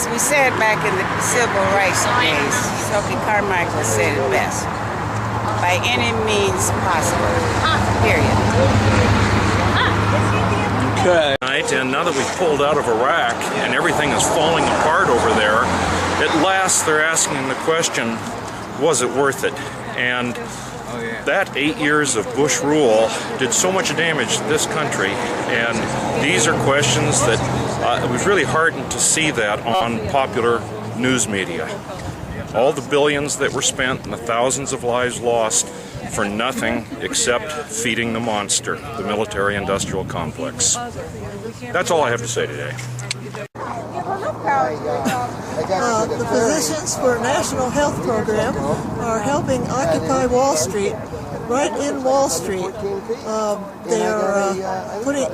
As we said back in the civil rights days, Sophie Carmichael said it best. By any means possible. Period. Okay. And now that we've pulled out of Iraq and everything is falling apart over there, at last they're asking the question, was it worth it? And that 8 years of Bush rule did so much damage to this country, and these are questions that it was really heartened to see that on popular news media. All the billions that were spent and the thousands of lives lost for nothing except feeding the monster, the military-industrial complex. That's all I have to say today. The physicians for National Health Program are helping occupy Wall Street, right in Wall Street. They are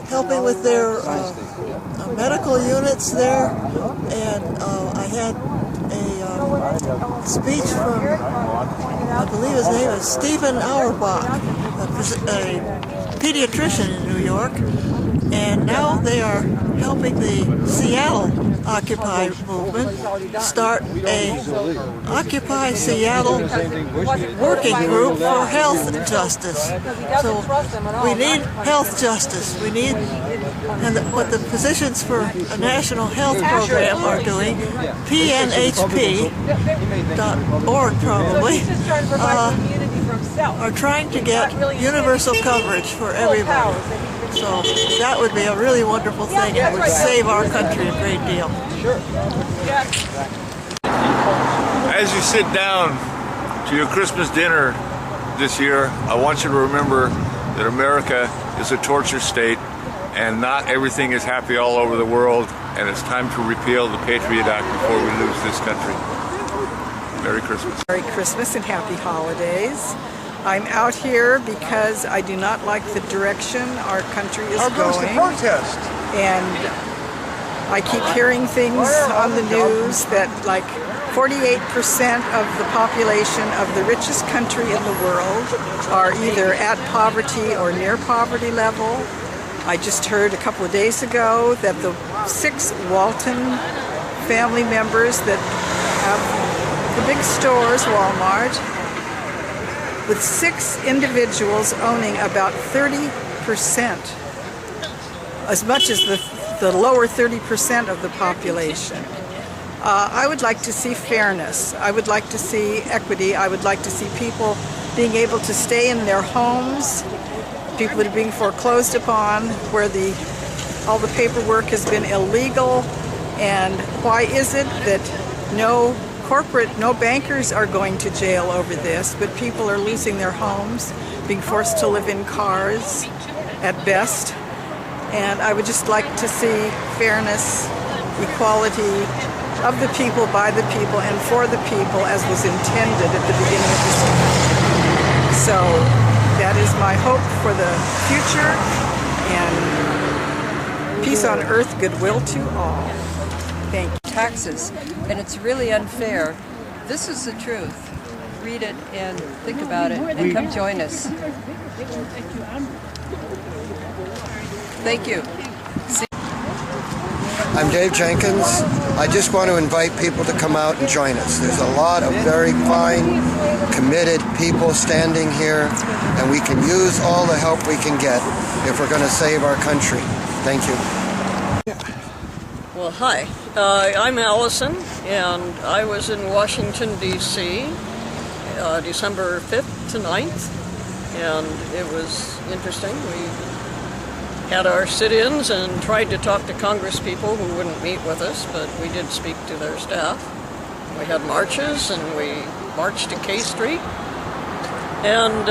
helping with their medical units there, and I had a speech from, I believe his name is Stephen Auerbach, a pediatrician in New York, and now they are helping the Seattle Occupy movement start a Occupy Seattle working group for health justice. So we need health justice. We need, and what the Physicians for a National Health Program are doing, PNHP.org probably, are trying to get universal coverage for everybody. So that would be a really wonderful thing. It would save our country a great deal. As you sit down to your Christmas dinner this year, I want you to remember that America is a torture state and not everything is happy all over the world, and it's time to repeal the Patriot Act before we lose this country. Merry Christmas. Merry Christmas and happy holidays. I'm out here because I do not like the direction our country is going. Protest. And I keep hearing things on the news that like 48% of the population of the richest country in the world are either at poverty or near poverty level. I just heard a couple of days ago that the 6 Walton family members that have the big stores, Walmart, with 6 individuals owning about 30%, as much as the lower 30% of the population. I would like to see fairness. I would like to see equity. I would like to see people being able to stay in their homes, people that are being foreclosed upon, where all the paperwork has been illegal. And why is it that no bankers are going to jail over this, but people are losing their homes, being forced to live in cars at best? And I would just like to see fairness, equality of the people, by the people, and for the people, as was intended at the beginning of this country. So that is my hope for the future, and peace on earth, goodwill to all. Thank you. Taxes, and it's really unfair. This is the truth. Read it and think about it, and come join us. Thank you. I'm Dave Jenkins. I just want to invite people to come out and join us. There's a lot of very fine, committed people standing here, and we can use all the help we can get if we're going to save our country. Thank you. Well, hi. I'm Allison, and I was in Washington, D.C. December 5th to 9th, and it was interesting. We had our sit-ins and tried to talk to Congress people who wouldn't meet with us, but we did speak to their staff. We had marches, and we marched to K Street. And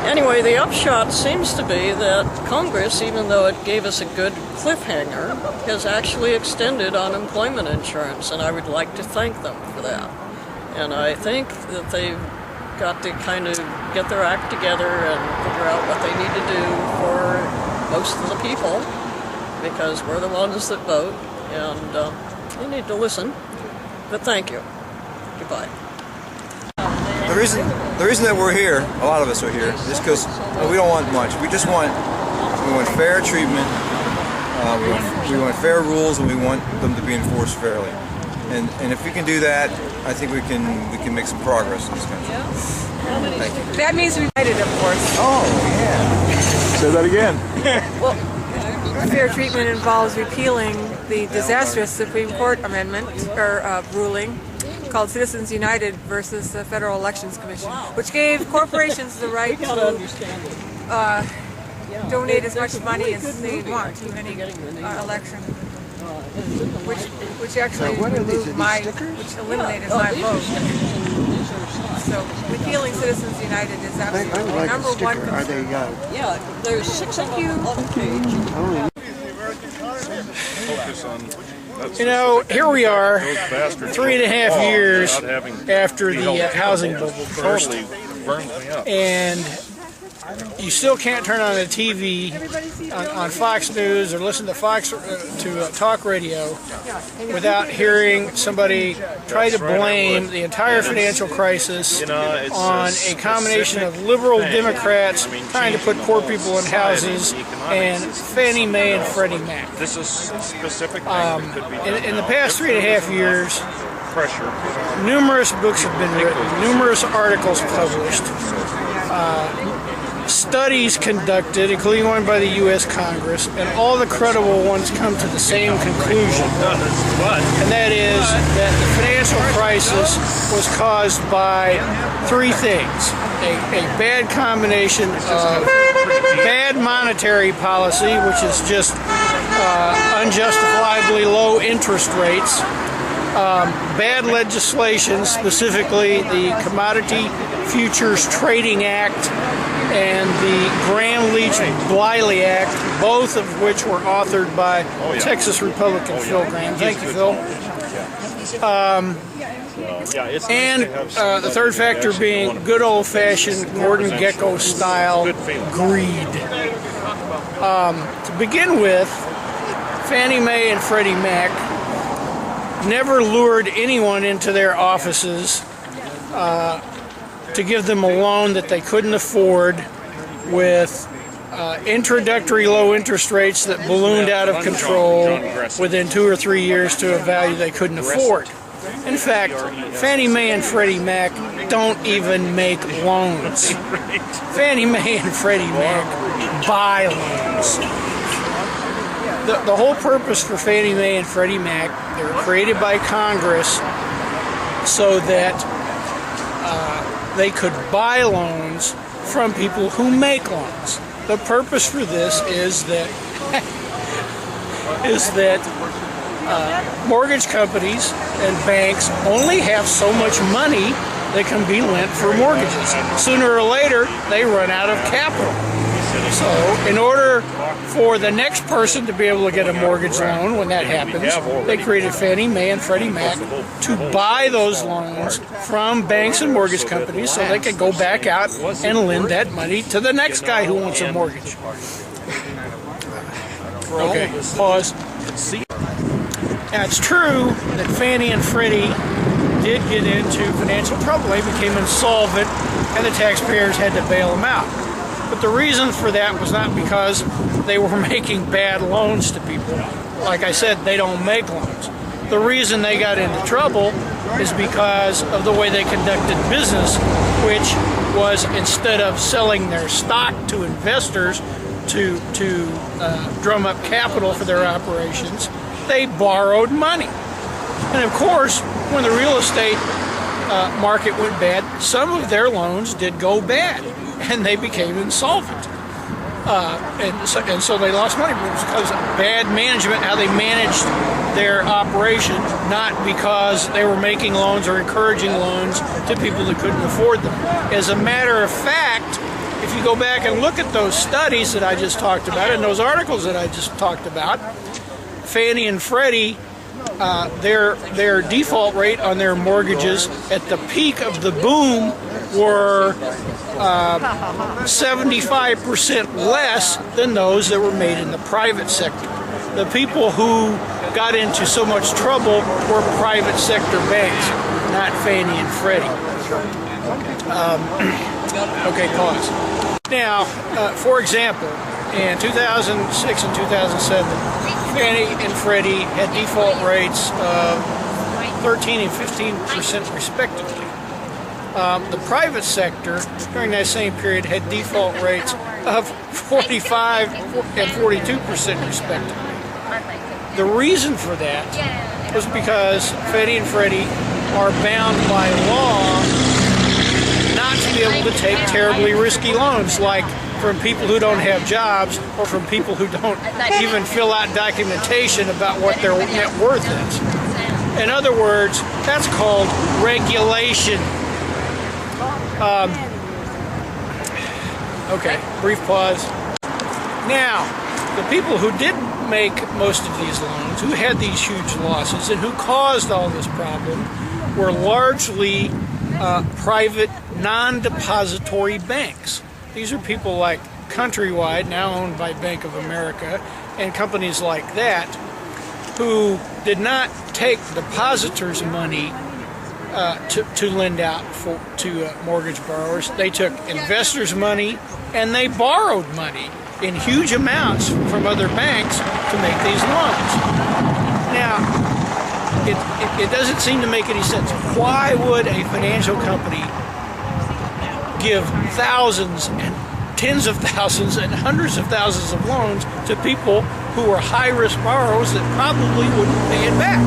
anyway, the upshot seems to be that Congress, even though it gave us a good cliffhanger, has actually extended unemployment insurance, and I would like to thank them for that. And I think that they've got to kind of get their act together and figure out what they need to do for most of the people, because we're the ones that vote, and they need to listen. But thank you. Goodbye. The reason that we're here, a lot of us are here, is because we don't want much. We want fair treatment. We want fair rules, and we want them to be enforced fairly. And if we can do that, I think we can make some progress in this country. Thank you. That means we united, of course. Oh, yeah. Say that again. Well, fair treatment involves repealing the disastrous Supreme Court amendment or ruling called Citizens United versus the Federal Elections Commission, which gave corporations the right to donate as much money as they want to any election, which actually which eliminated my vote. So repealing Citizens United is absolutely the number one concern. Are they? Yeah, there's 6 of them on the page. You know, here we are, 3.5 years after the housing bubble burst, and you still can't turn on the TV on Fox News or listen to talk radio without hearing somebody try to blame the entire financial crisis on a combination of liberal Democrats trying to put poor people in houses and Fannie Mae and Freddie Mac. This is specific. In the past 3.5 years, numerous books have been written, numerous articles published, studies conducted, including one by the U.S. Congress, and all the credible ones come to the same conclusion. And that is that the financial crisis was caused by 3 things. A bad combination of bad monetary policy, which is just unjustifiably low interest rates, bad legislation, specifically the Commodity Futures Trading Act and the Gramm-Leach-Bliley Act, both of which were authored by Texas Republican Phil Gramm. Thank you, Phil. And the third factor being good old-fashioned Gordon Gekko-style greed. To begin with, Fannie Mae and Freddie Mac never lured anyone into their offices to give them a loan that they couldn't afford with introductory low interest rates that ballooned out of control within 2 or 3 years to a value they couldn't afford. In fact, Fannie Mae and Freddie Mac don't even make loans. Fannie Mae and Freddie Mac buy loans. The whole purpose for Fannie Mae and Freddie Mac, they were created by Congress so that they could buy loans from people who make loans. The purpose for this is that mortgage companies and banks only have so much money that can be lent for mortgages. Sooner or later, they run out of capital. So, in order for the next person to be able to get a mortgage loan when that happens, they created Fannie Mae and Freddie Mac to buy those loans from banks and mortgage companies so they could go back out and lend that money to the next guy who wants a mortgage. Okay, pause. Now, it's true that Fannie and Freddie did get into financial trouble. They became insolvent, and the taxpayers had to bail them out. But the reason for that was not because they were making bad loans to people. Like I said, they don't make loans. The reason they got into trouble is because of the way they conducted business, which was instead of selling their stock to investors to drum up capital for their operations, they borrowed money. And of course, when the real estate market went bad, some of their loans did go bad, and they became insolvent. And so they lost money because of bad management, how they managed their operation, not because they were making loans or encouraging loans to people that couldn't afford them. As a matter of fact, if you go back and look at those studies that I just talked about and those articles that I just talked about, Fannie and Freddie, their default rate on their mortgages at the peak of the boom were 75% less than those that were made in the private sector. The people who got into so much trouble were private sector banks, not Fannie and Freddie. Okay, pause. Now, for example, in 2006 and 2007, Fannie and Freddie had default rates of 13 and 15% respectively. The private sector during that same period had default rates of 45 and 42% respectively. The reason for that was because Fannie and Freddie are bound by law not to be able to take terribly risky loans, like from people who don't have jobs or from people who don't even fill out documentation about what their net worth is. In other words, that's called regulation. Okay, brief pause. Now, the people who did make most of these loans, who had these huge losses, and who caused all this problem, were largely private, non-depository banks. These are people like Countrywide, now owned by Bank of America, and companies like that, who did not take depositors' money to lend out to mortgage borrowers. They took investors' money and they borrowed money in huge amounts from other banks to make these loans. Now, it doesn't seem to make any sense. Why would a financial company give thousands and tens of thousands and hundreds of thousands of loans to people who are high-risk borrowers that probably wouldn't pay it back?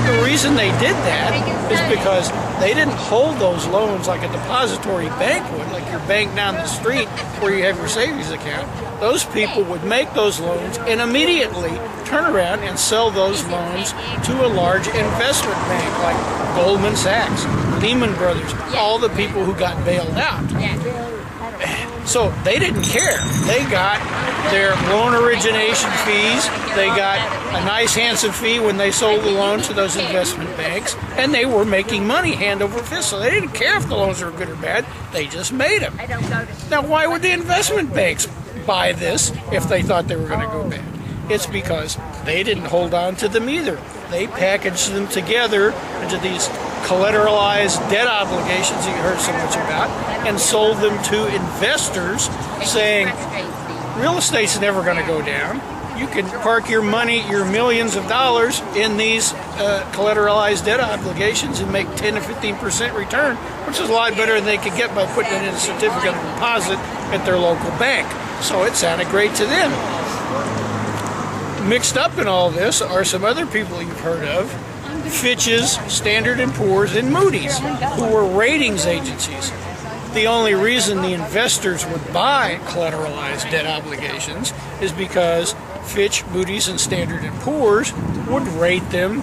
The reason they did that is because they didn't hold those loans like a depository bank would, like your bank down the street where you have your savings account. Those people would make those loans and immediately turn around and sell those loans to a large investment bank like Goldman Sachs, Lehman Brothers, all the people who got bailed out. So they didn't care. They got their loan origination fees. They got a nice handsome fee when they sold the loan to those investment banks, and they were making money hand over fist. So they didn't care if the loans were good or bad. They just made them. Now, why would the investment banks buy this if they thought they were going to go bad? It's because they didn't hold on to them either. They packaged them together into these collateralized debt obligations that you heard so much about and sold them to investors, saying real estate's never going to go down. You can park your money, your millions of dollars in these collateralized debt obligations and make 10 to 15% return, which is a lot better than they could get by putting it in a certificate of deposit at their local bank. So it sounded great to them. Mixed up in all this are some other people you've heard of, Fitch's, Standard & Poor's, and Moody's, who were ratings agencies. The only reason the investors would buy collateralized debt obligations is because Fitch, Moody's, and Standard & Poor's would rate them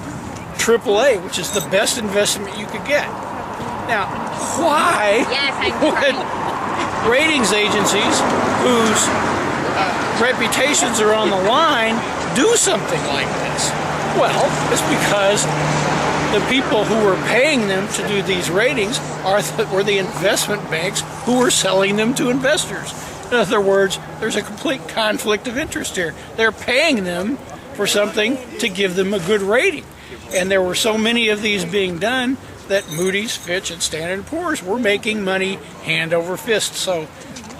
AAA, which is the best investment you could get. Now, why would ratings agencies whose reputations are on the line do something like this? Well, it's because the people who were paying them to do these ratings were the investment banks who were selling them to investors. In other words, there's a complete conflict of interest here. They're paying them for something to give them a good rating. And there were so many of these being done that Moody's, Fitch, and Standard & Poor's were making money hand over fist, so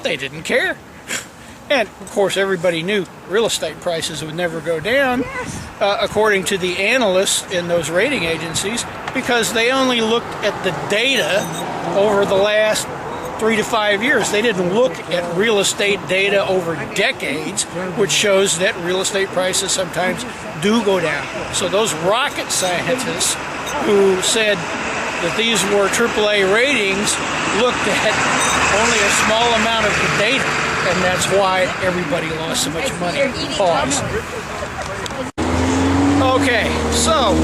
they didn't care. And, of course, everybody knew real estate prices would never go down, according to the analysts in those rating agencies, because they only looked at the data over the last 3 to 5 years. They didn't look at real estate data over decades, which shows that real estate prices sometimes do go down. So those rocket scientists who said that these were AAA ratings looked at only a small amount of the data, and that's why everybody lost so much money. Pause. Okay, so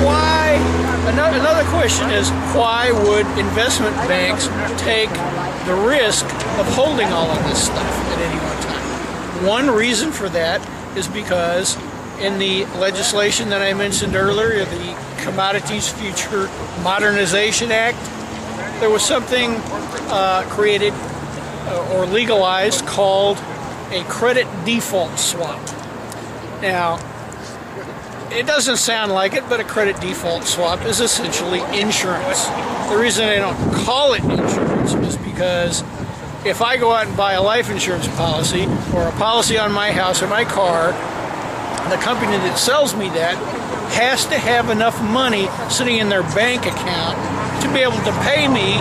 why? Another question is, why would investment banks take the risk of holding all of this stuff at any one time? One reason for that is because in the legislation that I mentioned earlier, the Commodities Future Modernization Act, there was something created or legalized called a credit default swap. Now, it doesn't sound like it, but a credit default swap is essentially insurance. The reason they don't call it insurance is because if I go out and buy a life insurance policy or a policy on my house or my car, the company that sells me that has to have enough money sitting in their bank account to be able to pay me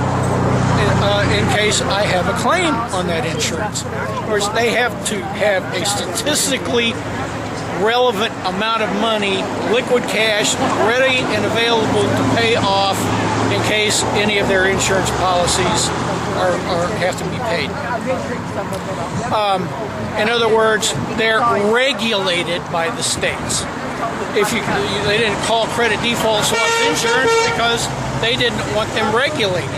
in case I have a claim on that insurance. Of course, they have to have a statistically relevant amount of money, liquid cash, ready and available to pay off in case any of their insurance policies have to be paid. In other words, they're regulated by the states. They didn't call credit default swaps insurance because they didn't want them regulated.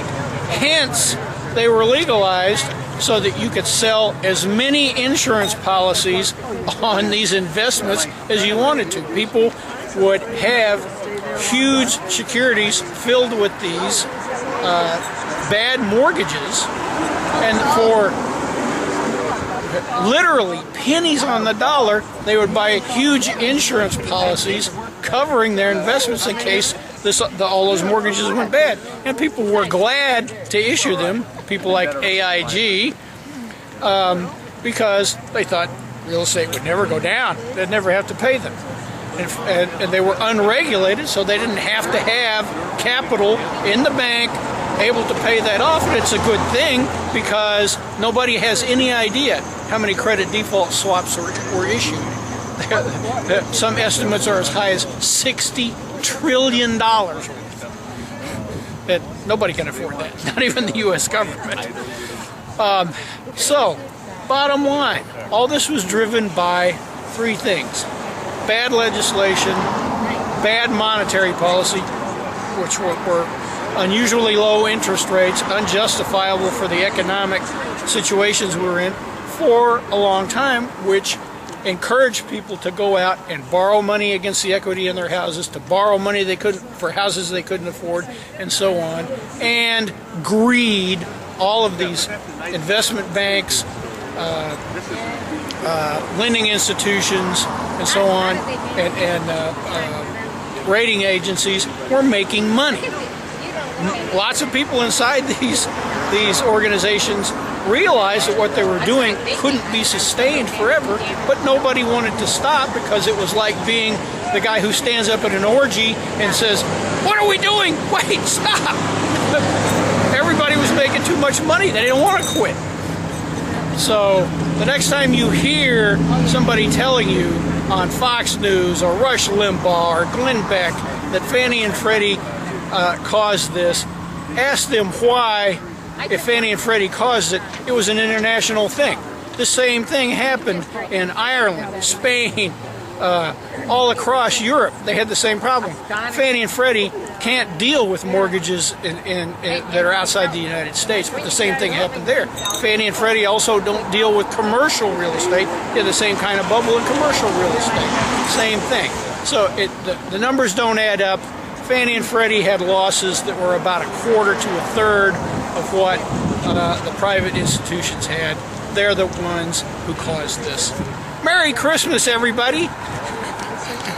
Hence, they were legalized so that you could sell as many insurance policies on these investments as you wanted to. People would have huge securities filled with these bad mortgages, and for literally pennies on the dollar, they would buy huge insurance policies covering their investments in case all those mortgages went bad. And people were glad to issue them, people like AIG, because they thought real estate would never go down. They'd never have to pay them. And they were unregulated, so they didn't have to have capital in the bank able to pay that off. And it's a good thing because nobody has any idea how many credit default swaps were issued. Some estimates are as high as $60 trillion. That nobody can afford that, not even the U.S. government. So, bottom line, all this was driven by three things: bad legislation, bad monetary policy, which were unusually low interest rates, unjustifiable for the economic situations we were in for a long time, which encouraged people to go out and borrow money against the equity in their houses, to borrow money they couldn't for houses they couldn't afford, and so on, and greed. All of these investment banks, lending institutions, and so on, and rating agencies were making money. Lots of people inside these organizations realized that what they were doing couldn't be sustained forever, but nobody wanted to stop because it was like being the guy who stands up at an orgy and says, "What are we doing? Wait, stop!" Everybody was making too much money. They didn't want to quit. So the next time you hear somebody telling you on Fox News or Rush Limbaugh or Glenn Beck that Fannie and Freddie caused this, ask them why, if Fannie and Freddie caused it, it was an international thing. The same thing happened in Ireland, Spain, all across Europe. They had the same problem. Fannie and Freddie can't deal with mortgages that are outside the United States, but the same thing happened there. Fannie and Freddie also don't deal with commercial real estate. They have the same kind of bubble in commercial real estate. Same thing. So the numbers don't add up. Fannie and Freddie had losses that were about a quarter to a third of what the private institutions had. They're the ones who caused this. Merry Christmas, everybody.